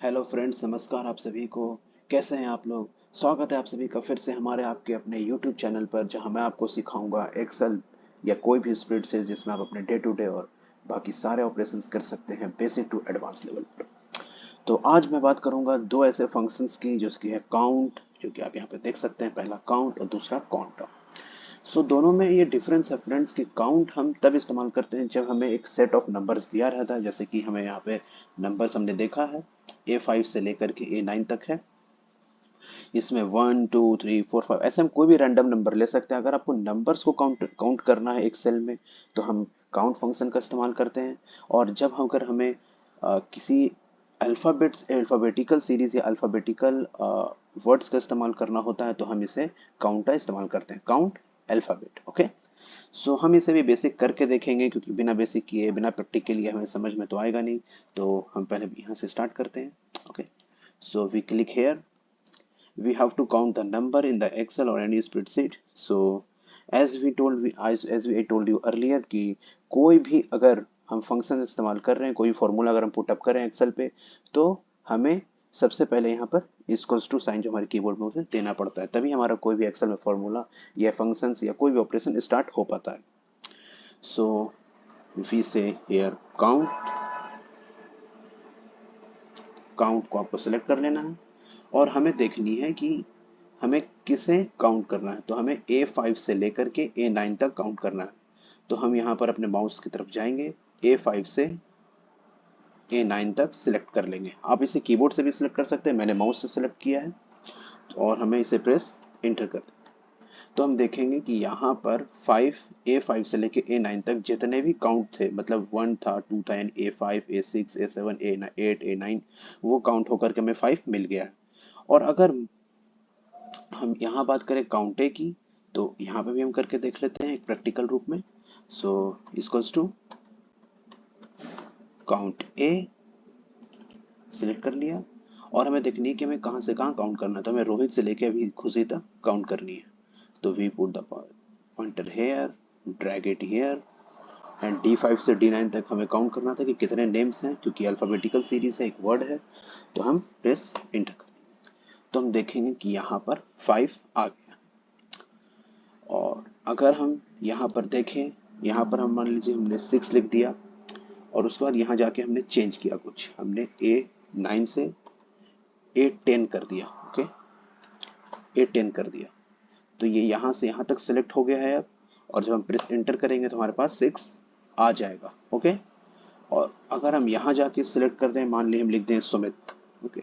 Hello friends, नमस्कार आप सभी को। कैसे हैं आप लोग? स्वागत है आप सभी का फिर से हमारे आपके अपने यूट्यूब चैनल पर, जहां मैं आपको सिखाऊंगा एक्सेल या कोई भी स्प्रेडशीट जिसमें आप अपने डे टू डे और बाकी सारे ऑपरेशंस कर सकते हैं बेसिक टू एडवांस लेवल पर। तो आज मैं बात करूंगा दो ऐसे फंक्शंस की जिसकी है काउंट, जो कि आप यहाँ पे देख सकते हैं, पहला काउंट और दूसरा काउंट। दोनों में ये डिफरेंस है फ्रेंड्स कि काउंट हम तब इस्तेमाल करते हैं जब हमें एक सेट ऑफ नंबर्स दिया रहता है, जैसे कि हमें यहाँ पे नंबर्स हमने देखा है A5 से लेकर के A9 तक है। इसमें 1 2 3 4 5 ऐसे हम कोई भी रैंडम नंबर ले सकते हैं। अगर आपको नंबर्स को काउंट काउंट करना है एक सेल में, तो हम काउंट फंक्शन का इस्तेमाल करते हैं। और जब हम अगर हमें किसी अल्फ़ाबेटिकल सीरीज या अल्फ़ाबेटिकल वर्ड्स का इस्तेमाल करना होता है, तो हम इसे काउंट का इस्तेमाल करते हैं, काउंट अल्फ़ाबेट। ओके, हम इसे भी बेसिक करके देखेंगे, क्योंकि बिना बेसिक किए बिना प्रैक्टिस के लिए हमें समझ में तो आएगा नहीं। तो हम पहले यहाँ से स्टार्ट करते हैं। Okay, so we click here, we have to count the number in the Excel or any spreadsheet. So as we I told you earlier कि कोई भी अगर हम फंक्शन इस्तेमाल कर रहे हैं, कोई फॉर्मूला अगर हम पुट अप कर रहे हैं एक्सेल पे, तो हमें सबसे पहले यहाँ पर इक्वल्स टू साइन जो हमारे कीबोर्ड में उसे देना पड़ता है, तभी हमारा कोई भी एक्सेल में फॉर्मूला या फंक्शंस या कोई भी ऑपरेशन स्टार्ट हो पाता है। सो वी से हियर काउंट, काउंट को आपको सेलेक्ट कर लेना है और हमें देखनी है कि हमें किसे काउंट करना है। तो हमें A5 से लेकर के A9 तक काउंट करना है। तो हम यहाँ पर अपने माउस की तरफ जाएंगे, A5 से A9 तक सिलेक्ट कर लेंगे। आप इसे कीबोर्ड से भी सिलेक्ट कर सकते हैं, मैंने माउस से सिलेक्ट किया है। और हमें इसे प्रेस इंटर कर दें। तो हम देखेंगे कि यहाँ पर 5 A5 से लेके A9 तक जितने भी काउंट थे, मतलब 1 था, 2 था, यानी A5 A6 A7 A8 A9, वो काउंट होकर के हमें 5 मिल गया है। और अगर हम यहाँ बात करें काउंटे की, तो यहाँ पे भी हम करके देख लेते हैं एक प्रैक्टिकल रूप में। So equals to count A, select कर लिया। और हमें देखनी है कि हमें कहाँ से कहाँ काउंट करना है। तो हमें रोहित से लेके अभी खुशी तक काउंट करनी है। तो we put the pointer here, drag it here, and D5 से D9 तक हमें काउंट करना था कि कितने नेम्स हैं, क्योंकि अल्फाबेटिकल सीरीज है, एक वर्ड है। तो हम प्रेस इंटर कर, तो हम देखेंगे कि यहाँ पर 5 आ गया। और अगर हम यहाँ पर देखें, यहाँ पर हम मान लीजिए हमने 6 लिख दिया, और उसके बाद यहाँ जाके हमने चेंज किया कुछ, हमने A9 से A10 कर दिया। ओके, A10 कर दिया, तो ये यहाँ से यहाँ तक सिलेक्ट हो गया है अब। और जब हम प्रेस एंटर करेंगे तो हमारे पास 6 आ जाएगा। ओके, और अगर हम यहाँ जाके सिलेक्ट कर रहे हैं, मान लीजिए हम लिख दें सुमित। ओके,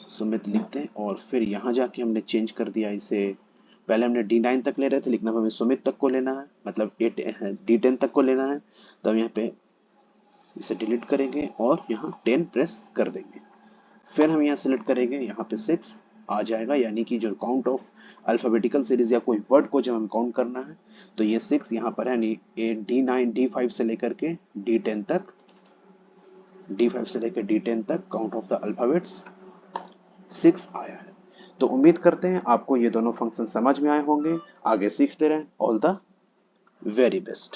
सुमित लिखते हैं और फिर यहाँ जाके हमने चेंज कर दिया इसे। पहले हमने D9 तक ले रहे थे, लेकिन अब हमें सुमित तक को लेना है, मतलब D10 तक को लेना है। तो हम यहाँ पे इसे डिलीट करेंगे और यहाँ 10 प्रेस कर देंगे। फिर हम यहाँ सेलेक्ट करेंगे, यहाँ पे 6 आ जाएगा, यानी कि जो काउंट ऑफ अल्फाबेटिकल सीरीज या कोई वर्ड को जब हम काउंट करना है, तो ये 6 यहाँ पर है। यानी D9 D5 से लेकर के D10 तक, D5 से लेकर D10 तक काउंट ऑफ द अल्फाबेट्स 6 आया है। तो उम्मीद करते हैं आपको ये दोनों फंक्शन समझ में आए होंगे। आगे सीखते रहें। All the very best.